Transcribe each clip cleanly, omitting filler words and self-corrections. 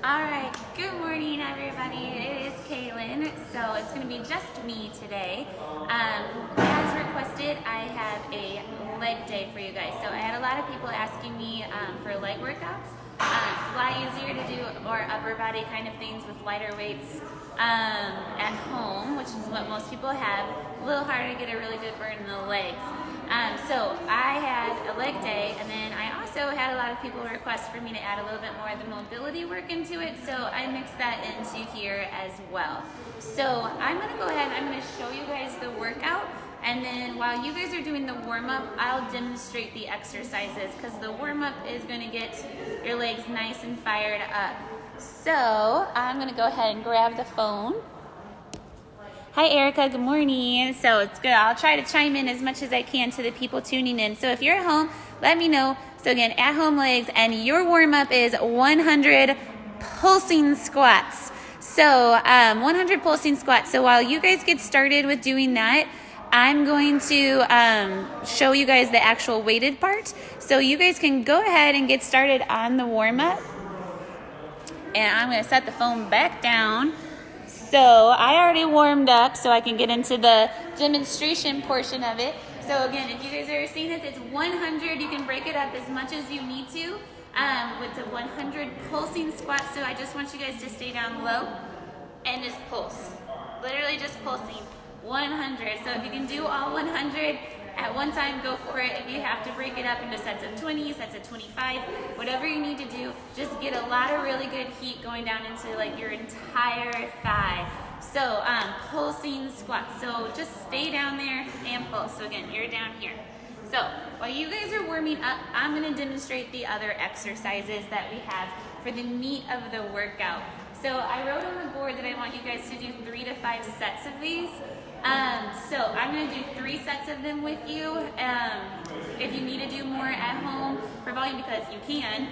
Alright, good morning everybody. It is Keelin, so it's going to be just me today. As requested, I have a leg day for you guys. So I had a lot of people asking me for leg workouts. It's a lot easier to do more upper body kind of things with lighter weights at home, which is what most people have. A little harder to get a really good burn in the legs. So I had a leg day, and then I also had a lot of people request for me to add a little bit more of the mobility work into it, so I mixed that into here as well. So I'm going to go ahead and I'm going to show you guys the workout, and then while you guys are doing the warm-up, I'll demonstrate the exercises, because the warm-up is going to get your legs nice and fired up. So I'm going to go ahead and grab the phone. Hi Erica, good morning. So it's good. I'll try to chime in as much as I can to the people tuning in. So if you're at home, let me know. So again, at home legs, and your warm up is 100 pulsing squats. So 100 pulsing squats. So while you guys get started with doing that, I'm going to show you guys the actual weighted part. So you guys can go ahead and get started on the warm up. And I'm going to set the phone back down. So I already warmed up so I can get into the demonstration portion of it. So again, if you guys are seeing this, it's 100. You can break it up as much as you need to with the 100 pulsing squats. So I just want you guys to stay down low and just pulse. Literally just pulsing 100. So if you can do all 100 at one time, go for it. If you have to break it up into sets of 20, sets of 25, whatever you need to do, just get a lot of really good heat going down into like your entire thigh. So pulsing squats. So just stay down there and pulse. So again, you're down here. So while you guys are warming up, I'm going to demonstrate the other exercises that we have for the meat of the workout. So I wrote on the board that I want you guys to do 3 to 5 sets of these. So I'm going to do 3 sets of them with you. If you need to do more at home for volume, because you can,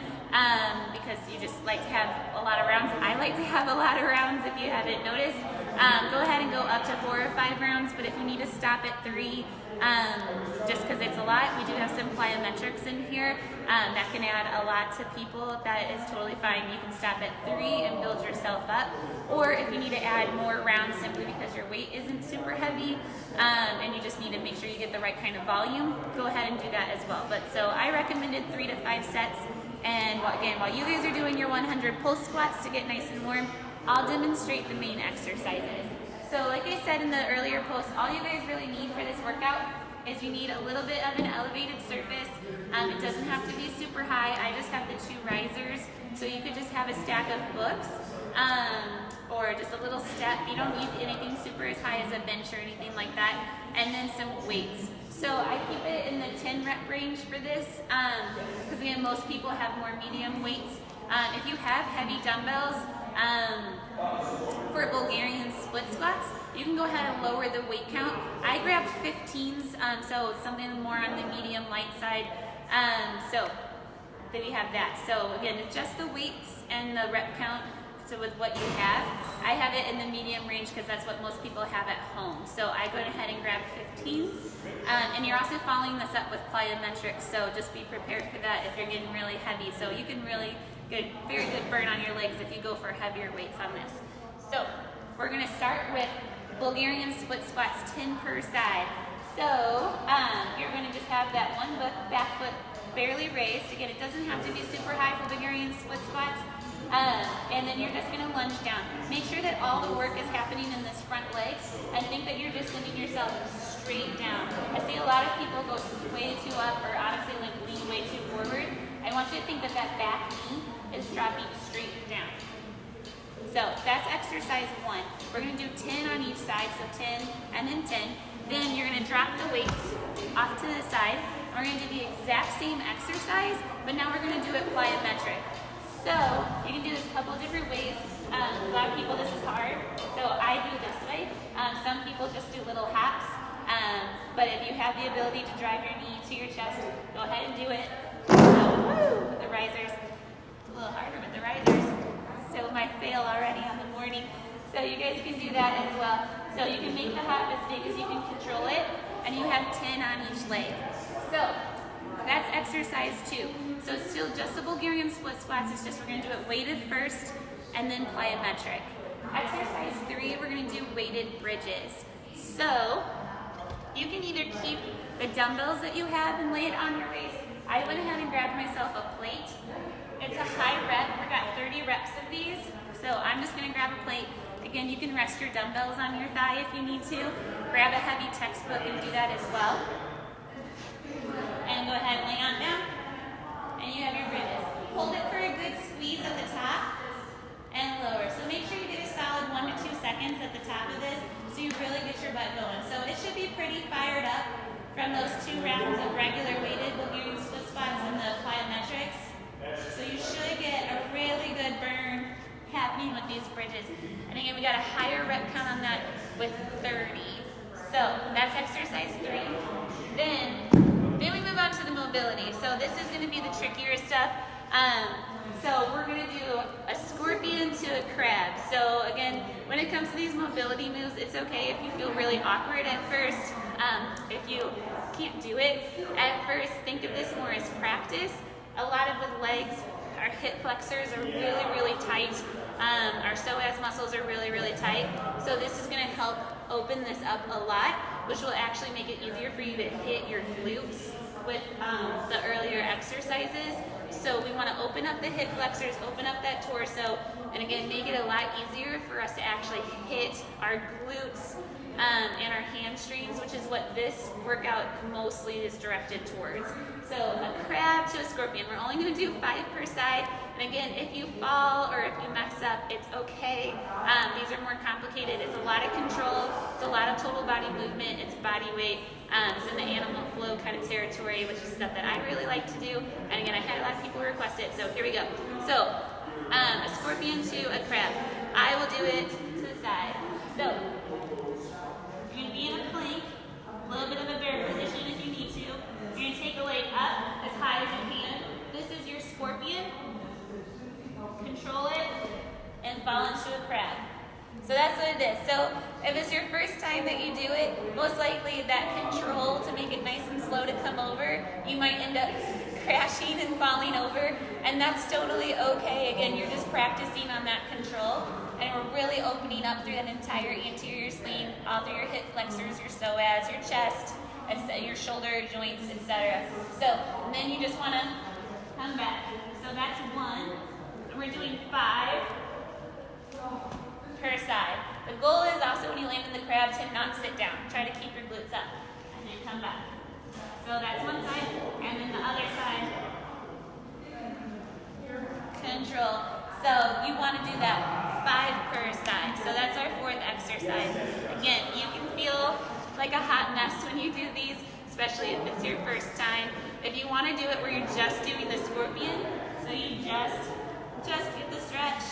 because you just like to have a lot of rounds. I like to have a lot of rounds if you haven't noticed. Go ahead and go up to 4 or 5 rounds, but if you need to stop at 3, just because it's a lot, we do have some plyometrics in here that can add a lot to people. That is totally fine. You can stop at 3 and build yourself up. Or if you need to add more rounds simply because your weight isn't super heavy and you just need to make sure you get the right kind of volume, go ahead and do that as well. But so I recommended 3 to 5 sets. And again, while you guys are doing your 100 pulse squats to get nice and warm, I'll demonstrate the main exercises. So like I said in the earlier post, all you guys really need for this workout is you need a little bit of an elevated surface. It doesn't have to be super high. I just have the 2 risers. So you could just have a stack of books or just a little step. You don't need anything super as high as a bench or anything like that. And then some weights. So I keep it in the 10 rep range for this because again, most people have more medium weights. If you have heavy dumbbells for Bulgarian split squats, you can go ahead and lower the weight count. I grabbed 15s, so something more on the medium light side. So then you have that. So again, just the weights and the rep count. So with what you have, I have it in the medium range because that's what most people have at home. So I go ahead and grab 15s. And you're also following this up with plyometrics, so just be prepared for that if you're getting really heavy. So you can really get a very good burn on your legs if you go for heavier weights on this. So we're going to start with Bulgarian split squats, 10 per side. So you're going to just have that one back foot barely raised. Again, it doesn't have to be super high for Bulgarian split squats. And then you're just going to lunge down. Make sure that all the work is happening in this front leg, and think that you're just sending yourself straight down. I see a lot of people go way too up, or honestly like lean way too forward. I want you to think that that back knee is dropping straight down. So that's exercise 1. We're going to do 10 on each side, so 10 and then 10. Then you're going to drop the weights off to the side. We're going to do the exact same exercise, but now we're going to do it plyometric. So you can do this a couple different ways. A lot of people, this is hard, so I do this way. Some people just do little hops, but if you have the ability to drive your knee to your chest, go ahead and do it. So, with the risers, it's a little harder with the risers. So my fail already on the morning. So you guys can do that as well. So you can make the hop as big as you can control it, and you have 10 on each leg. So That's exercise 2. So still just the Bulgarian split squats, it's just we're gonna do it weighted first and then plyometric. Exercise 3, we're gonna do weighted bridges. So you can either keep the dumbbells that you have and lay it on your waist. I went ahead and grabbed myself a plate. It's a high rep, we got 30 reps of these. So I'm just gonna grab a plate. Again, you can rest your dumbbells on your thigh if you need to. Grab a heavy textbook and do that as well. And go ahead and lay on down. And you have your bridges. Hold it for a good squeeze at the top and lower. So make sure you get a solid 1 to 2 seconds at the top of this so you really get your butt going. So it should be pretty fired up from those 2 rounds of regular weighted Bulgarian split squats and the plyometrics. So you should get a really good burn happening with these bridges. And again, we got a higher rep count on that with 30. So that's exercise 3. Then we move on to the mobility. So this is going to be the trickier stuff. So we're going to do a scorpion to a crab. So again, when it comes to these mobility moves, it's okay if you feel really awkward at first. If you can't do it at first, think of this more as practice. A lot of the legs, our hip flexors are really, really tight. Our psoas muscles are really, really tight. So this is going to help open this up a lot, which will actually make it easier for you to hit your glutes with the earlier exercises. So we want to open up the hip flexors, open up that torso, and again, make it a lot easier for us to actually hit our glutes and our hamstrings, which is what this workout mostly is directed towards. So a crab to a scorpion. We're only going to do 5 per side. And again, if you fall or if you mess up, it's okay. These are more complicated. It's a lot of control. It's a lot of total body movement. It's body weight. It's in the animal flow kind of territory, which is stuff that I really like to do. And again, I had a lot of people request it, so here we go. So a scorpion to a crab. I will do it to the side. So you're going to be in a plank, a little bit of a bear position if you need to. You're going to take a leg up as high as you can. This is your scorpion. Control it and fall into a crab. So that's what it is. So if it's your first time that you do it, most likely that control to make it nice and slow to come over, you might end up crashing and falling over, and that's totally okay. Again, you're just practicing on that control, and we're really opening up through that entire anterior spine, all through your hip flexors, your psoas, your chest, your shoulder joints, etc. So then you just want to come back. So that's 1. We're doing 5 per side. The goal is also when you land in the crab to not sit down. Try to keep your glutes up and then come back. So that's one side, and then the other side. Control. So you want to do that 5 per side. So that's our 4th exercise. Again, you can feel like a hot mess when you do these, especially if it's your first time. If you want to do it where you're just doing the scorpion, so you just get the stretch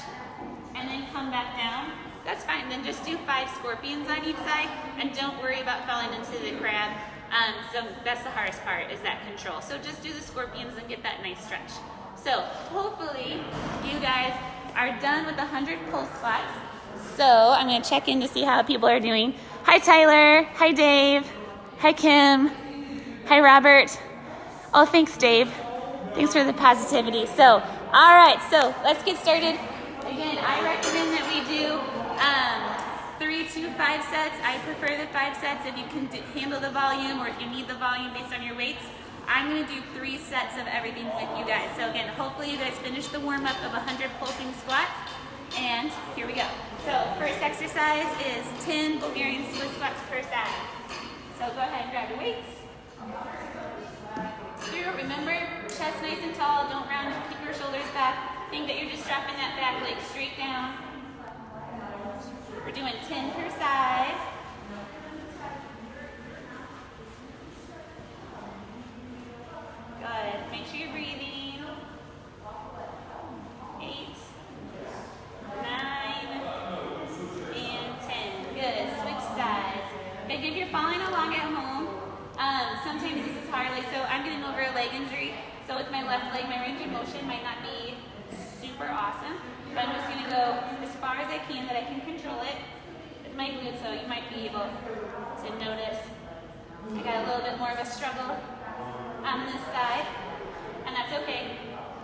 and then come back down, that's fine. Then just do 5 scorpions on each side and don't worry about falling into the crab. So that's the hardest part, is that control. So just do the scorpions and get that nice stretch. So hopefully you guys are done with the 100 pull squats. So I'm going to check in to see how people are doing. Hi Tyler, hi Dave, hi Kim, hi Robert. Oh, thanks Dave. Thanks for the positivity. So, all right, so let's get started. Again, I recommend that we do 3 to 5 sets. I prefer the 5 sets if you can handle the volume, or if you need the volume based on your weights. I'm going to do 3 sets of everything with you guys. So again, hopefully you guys finish the warm-up of 100 pulsing squats. And here we go. So first exercise is 10 Bulgarian split squats per side. So go ahead and grab your weights. Here, remember, chest nice and tall, don't round, keep your shoulders back. Think that you're just dropping that back leg straight down. We're doing 10 per side. Good, make sure you're breathing. 8, 9, and 10. Good, switch sides. Big if you're following along at home. Sometimes this is hard, like so I'm getting over a leg injury, so with my left leg, my range of motion might not be super awesome, but I'm just going to go as far as I can that I can control it with my glutes, so you might be able to notice I got a little bit more of a struggle on this side, and that's okay.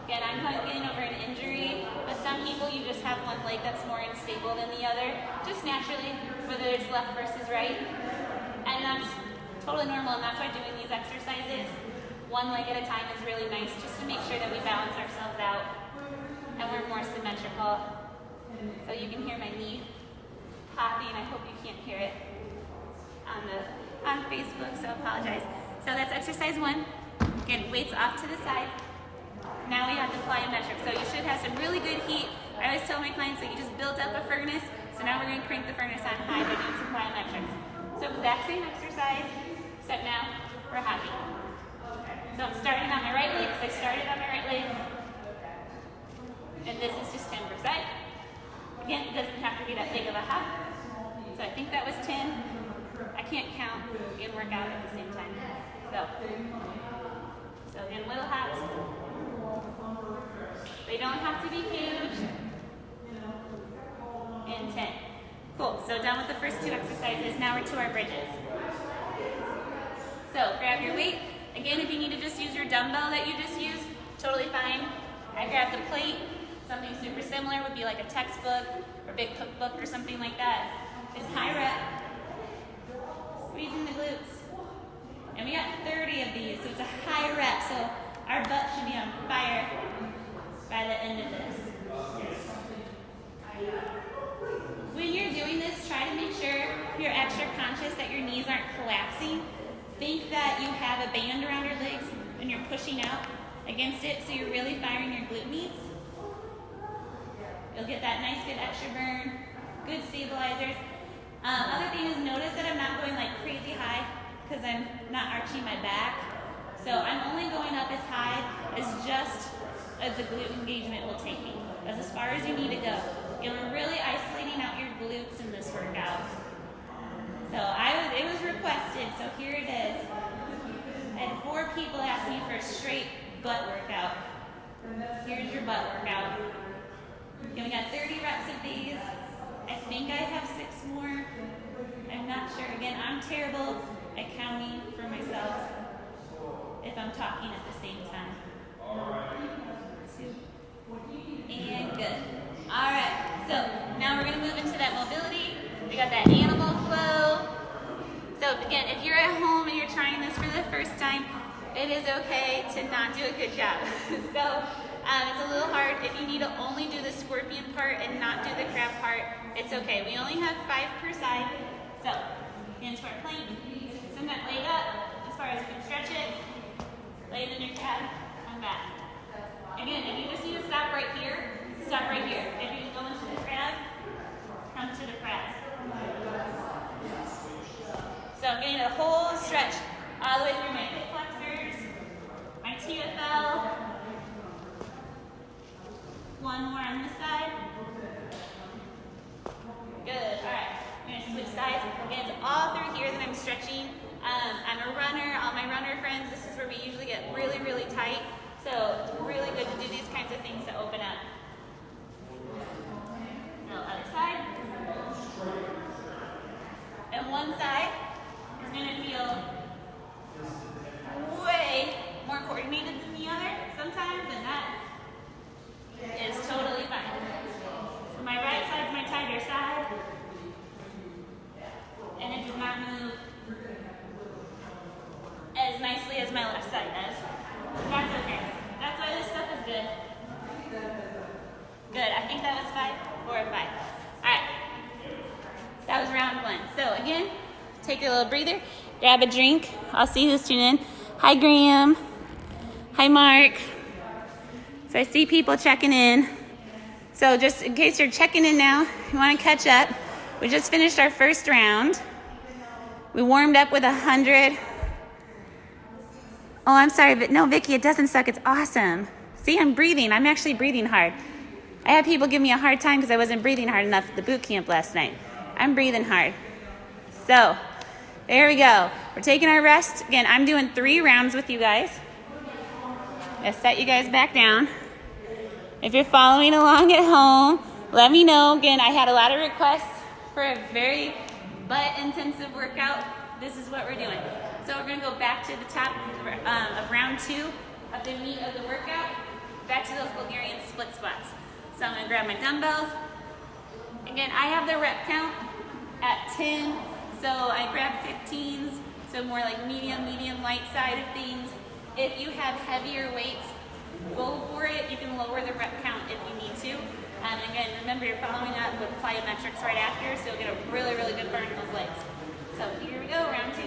Again, I'm getting over an injury, but some people you just have one leg that's more unstable than the other, just naturally, whether it's left versus right, and that's totally normal, and that's why doing these exercises one leg at a time is really nice, just to make sure that we balance ourselves out and we're more symmetrical. So you can hear my knee popping. I hope you can't hear it on Facebook, so apologize. So that's exercise 1. Again, weights off to the side. Now we have to plyometrics. So you should have some really good heat. I always tell my clients that you just built up a furnace, so now we're going to crank the furnace on high by doing some plyometrics. So exact same exercise, except now we're happy. So I'm starting on my right leg, because I started on my right leg. And this is just 10%. Again, it doesn't have to be that big of a hop. So I think that was 10. I can't count and work out at the same time. So again, little hops. They don't have to be huge. And 10. Cool, so done with the first 2 exercises. Now we're to our bridges. So grab your weight. Again, if you need to just use your dumbbell that you just used, totally fine. I grabbed the plate. Something super similar would be like a textbook or big cookbook or something like that. Just high rep. Squeezing the glutes. And we got 30 of these, so it's a high rep. So our butt should be on fire by the end of this. When you're doing this, try to make sure you're extra conscious that your knees aren't collapsing. Think that you have a band around your legs and you're pushing out against it, so you're really firing your glute meats. You'll get that nice, good extra burn, good stabilizers. Other thing is, notice that I'm not going like crazy high because I'm not arching my back. So I'm only going up as high as just as the glute engagement will take me. That's as far as you need to go. You're really isolating out your glutes in this workout. So it was requested, so here it is. I had 4 people ask me for a straight butt workout. Here's your butt workout. Okay, we got 30 reps of these. I think I have 6 more. I'm not sure. Again, I'm terrible at counting for myself if I'm talking at the same time. 2. And good. All right, so now we're going to move into that mobility. We got that animal flow. So again, if you're at home and you're trying this for the first time, it is okay to not do a good job. So it's a little hard. If you need to only do the scorpion part and not do the crab part, it's okay. We only have 5 per side. So into our plank. Send that leg up as far as you can stretch it. Lay it in your crab. Come back. Again, if you just need to stop right here, stop right here. If you go into the crab, come to the crab. So I'm getting a whole stretch all the way through my hip flexors, my TFL. 1 more on this side. Good, all right. I'm gonna switch sides. Again, it's all through here that I'm stretching. I'm a runner. All my runner friends, this is where we usually get really, really tight. So it's really good to do these kinds of things to open up. Now, other side. And one side is going to feel way more coordinated than the other sometimes, and that is totally fine. So my right side is my tighter side, and it does not move as nicely as my left side does. That's okay. That's why this stuff is good. Good. I think that was 5, 4 or 5. All right. That was round 1. So again, take a little breather, grab a drink. I'll see who's tuning in. Hi, Graham. Hi, Mark. So I see people checking in. So just in case you're checking in now, you want to catch up. We just finished our first round. We warmed up with 100. Oh, I'm sorry, but no, Vicky, it doesn't suck. It's awesome. See, I'm breathing. I'm actually breathing hard. I had people give me a hard time because I wasn't breathing hard enough at the boot camp last night. I'm breathing hard. So, there we go. We're taking our rest. Again, I'm doing 3 rounds with you guys. Let's set you guys back down. If you're following along at home, let me know. Again, I had a lot of requests for a very butt-intensive workout. This is what we're doing. So we're gonna go back to the top of round 2 of the meat of the workout, back to those Bulgarian split squats. So I'm gonna grab my dumbbells. Again, I have the rep count at 10, so I grab 15s, so more like medium light side of things. If you have heavier weights, go for it. You can lower the rep count if you need to. And again, remember you're following up with plyometrics right after, so you'll get a really good burn in those legs. So here we go, round 2.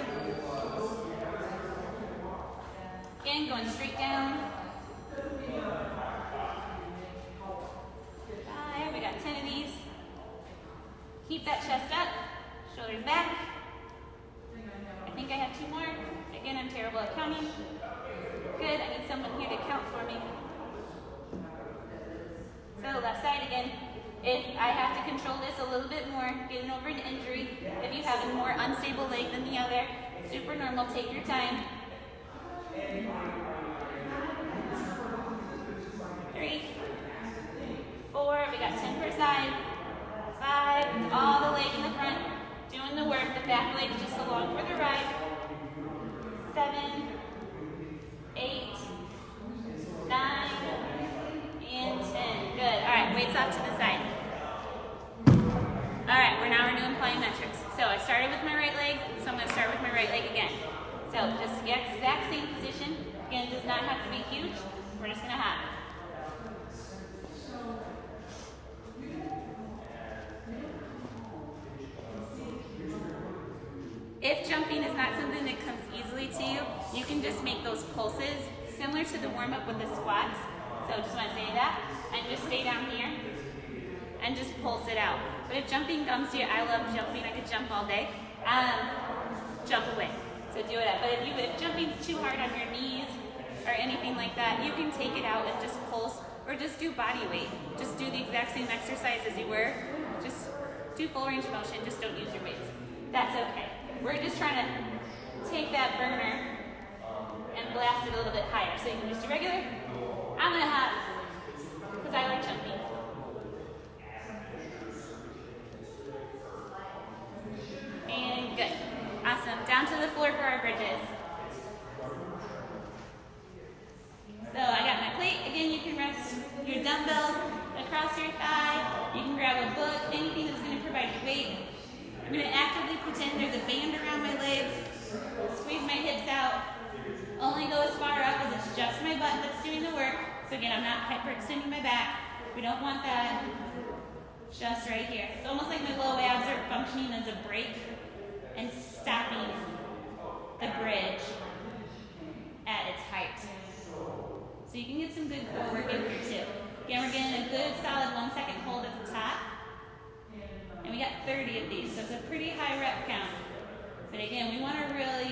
Again, going straight down. 5, we got 10 of these. Keep that chest up, shoulders back. I think I have 2 more. Again, I'm terrible at counting. Good, I need someone here to count for me. So left side again. If I have to control this a little bit more, getting over an injury, if you have a more unstable leg than the other, super normal, take your time. 3, 4, we got 10 per side. 5, it's all the leg in the front, doing the work, the back leg just along for the ride. 7, 8, 9, and 10. Good. All right, weights off to the side. All right, we're doing plyometrics. So I started with my right leg, so I'm going to start with my right leg again. So just the exact same position. Again, does not have to be huge. We're just going to have it. If jumping is not something that comes easily to you, you can just make those pulses similar to the warm-up with the squats. So just want to say that, and just stay down here and just pulse it out. But if jumping comes to you, I love jumping, I could jump all day, jump away. So do it. But if jumping's too hard on your knees or anything like that, you can take it out and just pulse, or just do body weight. Just do the exact same exercise as you were. Just do full range of motion, just don't use your weights. That's okay. We're just trying to take that burner and blast it a little bit higher. So you can just do regular. I'm gonna have, because I like jumping. And good. Awesome. Down to the floor for our bridges. So I got my plate. Again, you can rest your dumbbells across your thigh. You can grab a book, anything that's going to provide you weight. I'm going to actively pretend there's a band around my legs. Squeeze my hips out. Only go as far up as it's just my butt that's doing the work. So again, I'm not hyperextending my back. We don't want that. Just right here. It's almost like my low abs are functioning as a brake and stopping the bridge at its height. So you can get some good core work in here too. Again, we're getting a good solid 1 second hold at the top. And we got 30 of these, so it's a pretty high rep count. But again, we want to really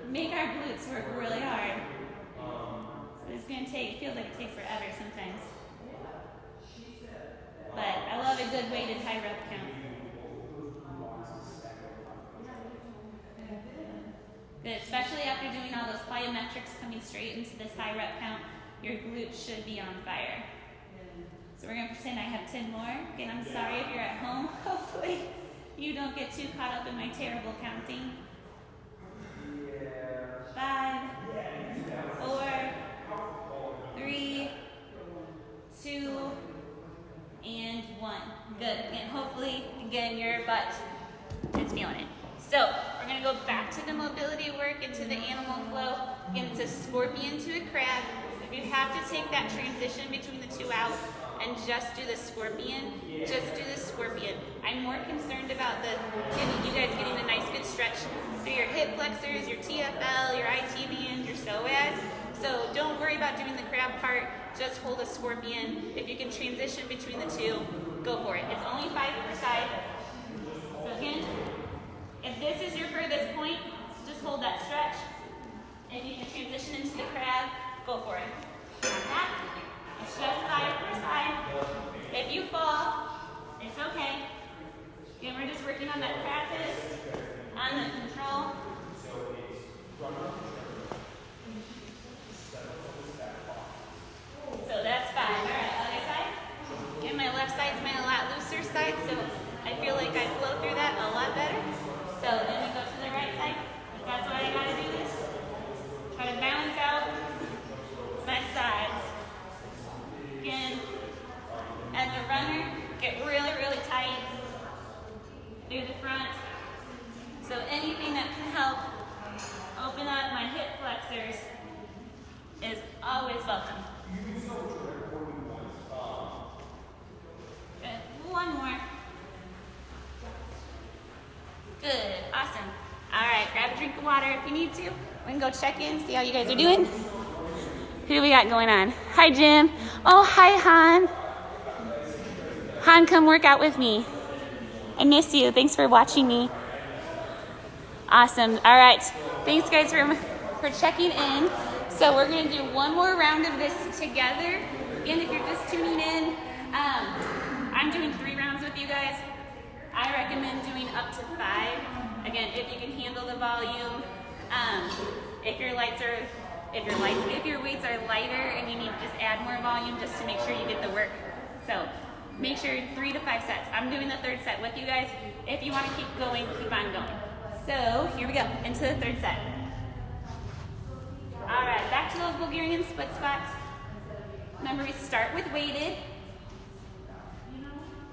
make our glutes work really hard. So it's going to take, it feels like it takes forever sometimes. But I love a good weighted high rep count. Good, especially after doing all those plyometrics coming straight into this high rep count, your glutes should be on fire. So we're going to pretend I have 10 more. Again, I'm sorry if you're at home. Hopefully you don't get too caught up in my terrible counting. 5, 4, 3, 2, and 1. Good. And hopefully, again, your butt is feeling it. So we're going to go back to the mobility work, into the animal flow, into scorpion to a crab. If you have to take that transition between the two out and just do the scorpion, just do the scorpion. I'm more concerned about you guys getting a nice good stretch through your hip flexors, your TFL, your IT band, your psoas. So don't worry about doing the crab part, just hold a scorpion. If you can transition between the two, go for it. It's only 5 per side. So again, if this is your furthest point, just hold that stretch. If you can transition into the crab, go for it. Like that. It's just 5 per side. If you fall, it's okay. Again, we're just working on that practice, on the control. So that's 5. All right, other side. Again, my left side's my a lot looser side, so I feel like I flow through that a lot better. So then we go to the right side. That's what I gotta do. through the front. So anything that can help open up my hip flexors is always welcome. Good. One more. Good. Awesome. All right, grab a drink of water if you need to. We can go check in, see how you guys are doing. Who do we got going on? Hi, Jim. Oh, hi, Han. Han, come work out with me. I miss you. Thanks for watching me. Awesome. All right. Thanks, guys, for checking in. So we're going to do one more round of this together. Again, if you're just tuning in, I'm doing 3 rounds with you guys. I recommend doing up to 5. Again, if you can handle the volume. If your weights are lighter and you need to just add more volume just to make sure you get the work. So make sure 3 to 5 sets. I'm doing the 3rd set with you guys. If you want to keep going, keep on going. So here we go, into the 3rd set. All right, back to those Bulgarian split squats. Remember, we start with weighted.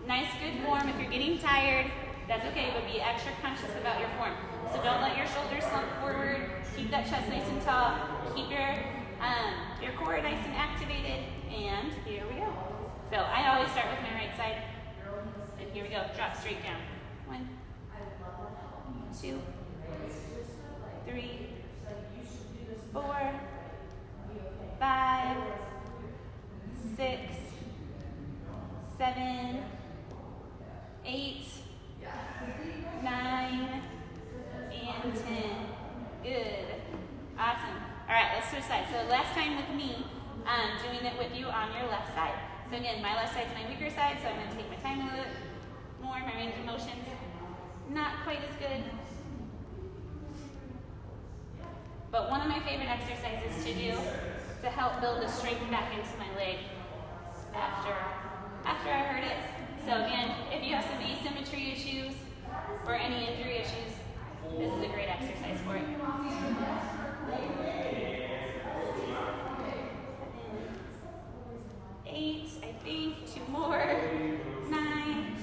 Nice, good form. If you're getting tired, that's okay, but be extra conscious about your form. So don't let your shoulders slump forward. Keep that chest nice and tall. Keep your core nice and activated. And here we go. So I always start with my right side. And here we go. Drop straight down. 1, 2, 3, 4, 5, 6, 7, 8, 9, and 10. Good. Awesome. All right, let's switch sides. So last time with me, doing it with you on your left side. So again, my left side is my weaker side, so I'm going to take my time a little bit more. My range of motion's not quite as good. But one of my favorite exercises to do to help build the strength back into my leg after I hurt it. So again, if you have some asymmetry issues or any injury issues, this is a great exercise for it. 8, I think, 2 more, 9,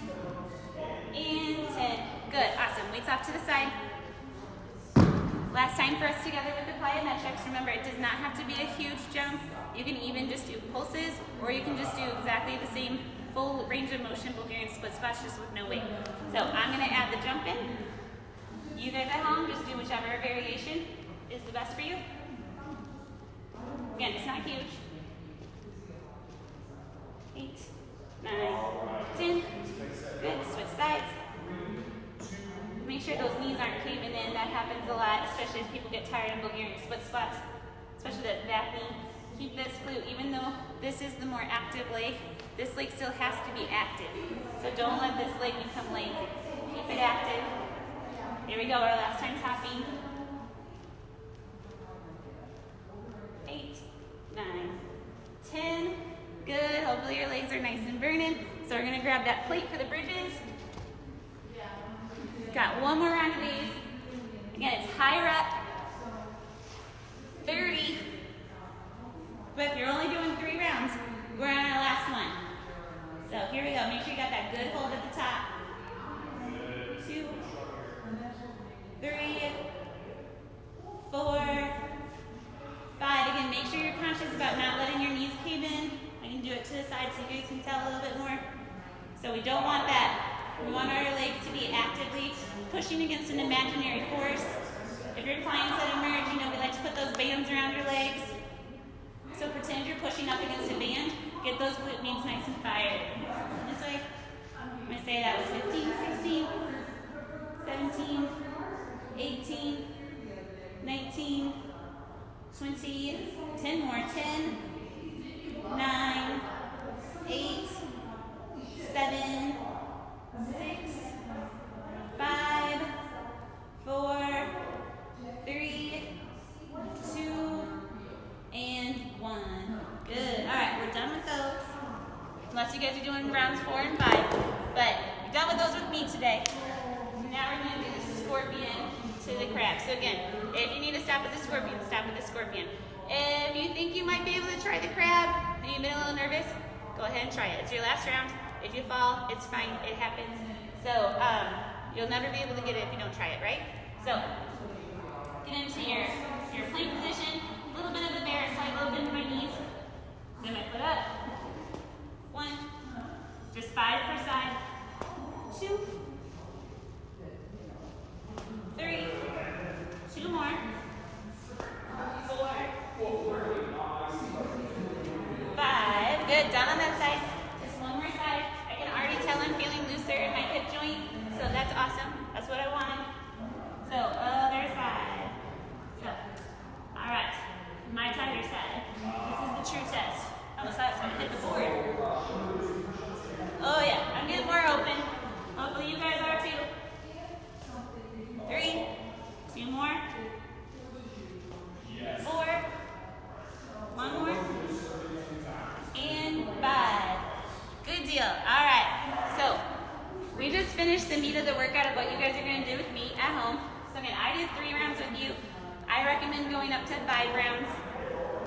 and 10. Good, awesome. Weights off to the side. Last time for us together with the plyometrics. Remember, it does not have to be a huge jump. You can even just do pulses, or you can just do exactly the same full range of motion Bulgarian split squats just with no weight. So I'm going to add the jump in. You guys at home, just do whichever variation is the best for you. Again, it's not huge. 8, 9, 10. Good. Switch sides. Make sure those knees aren't caving in. That happens a lot, especially as people get tired in Bulgarian split squats, especially that back knee. Keep this glute, even though this is the more active leg, this leg still has to be active. So don't let this leg become lazy. Keep it active. Here we go, our last time topping. 8, 9, 10. Good, hopefully your legs are nice and burning. So we're gonna grab that plate for the bridges. Got one more round of these. Again, it's high rep, 30. But if you're only doing 3 rounds, we're on our last one. So here we go, make sure you got that good hold at the top. 2, 3, 4, 5. Again, make sure you're conscious about not letting your knees cave in. I can do it to the side so you guys can tell a little bit more. So we don't want that. We want our legs to be actively pushing against an imaginary force. If your clients that emerge, you know, we like to put those bands around your legs. So pretend you're pushing up against a band. Get those glute meats nice and fired. This way. I'm going to say that was 15, 16, 17, 18, 19, 20, 10 more. 10, 9, 8, 7, 6, 5, 4, 3, 2, and 1. Good. All right, we're done with those. Unless you guys are doing rounds 4 and 5. But you're done with those with me today. Now we're going to do the scorpion to the crab. So again, if you need to stop with the scorpion, stop with the scorpion. If you think you might be able to try the crab and you've been a little nervous, go ahead and try it. It's your last round. If you fall, it's fine. It happens. So You'll never be able to get it if you don't try it, right? So get into your plank position, a little bit of the bear, slide a little bit into my knees. Send my foot up. 1, just 5 per side. 2, 3, 2 more. 4, 5. Good. Down on that side. Just one more side. I can already tell I'm feeling looser in my hip joint, so that's awesome. That's what I wanted. So other side. So, all right. My tighter side. This is the true test. I almost thought I was going to hit the board. Oh yeah, I'm getting more open. Hopefully you guys are too. 3, 2 more. 4, 1 more. And 5. Good deal. All right. So we just finished the meat of the workout of what you guys are going to do with me at home. So again, I did 3 rounds with you. I recommend going up to 5 rounds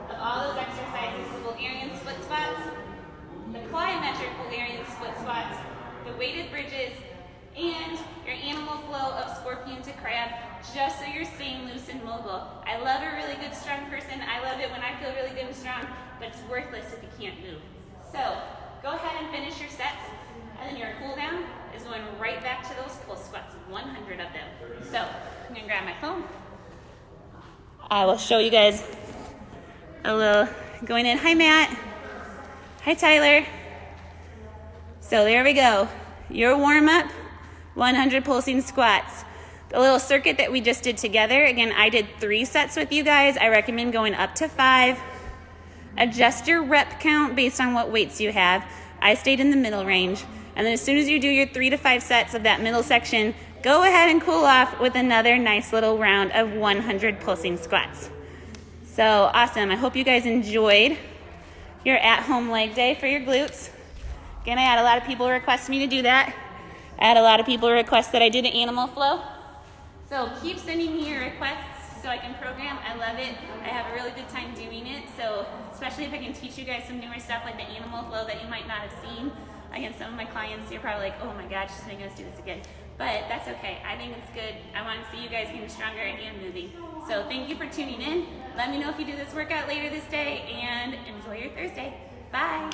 of all those exercises: the Bulgarian split squats, the plyometric Bulgarian split squats, the weighted bridges, and your animal flow of scorpion to crab, just so you're staying loose and mobile. I love a really good strong person. I love it when I feel really good and strong, but it's worthless if you can't move. So go ahead and finish your sets, and then your cool down is going right back to those pull squats, 100 of them. So I'm gonna grab my phone. I will show you guys a little going in. Hi, Matt. Hi, Tyler. So there we go. Your warm up, 100 pulsing squats. The little circuit that we just did together, again, I did 3 sets with you guys. I recommend going up to 5. Adjust your rep count based on what weights you have. I stayed in the middle range. And then as soon as you do your 3 to 5 sets of that middle section, go ahead and cool off with another nice little round of 100 pulsing squats. So awesome. I hope you guys enjoyed your at-home leg day for your glutes. Again, I had a lot of people request me to do that. I had a lot of people request that I do the animal flow. So keep sending me your requests so I can program. I love it. I have a really good time doing it. So especially if I can teach you guys some newer stuff like the animal flow that you might not have seen. Again, some of my clients, you're probably like, oh my God, she's making us do this again. But that's okay. I think it's good. I want to see you guys getting stronger and moving. So thank you for tuning in. Let me know if you do this workout later this day, and enjoy your Thursday. Bye.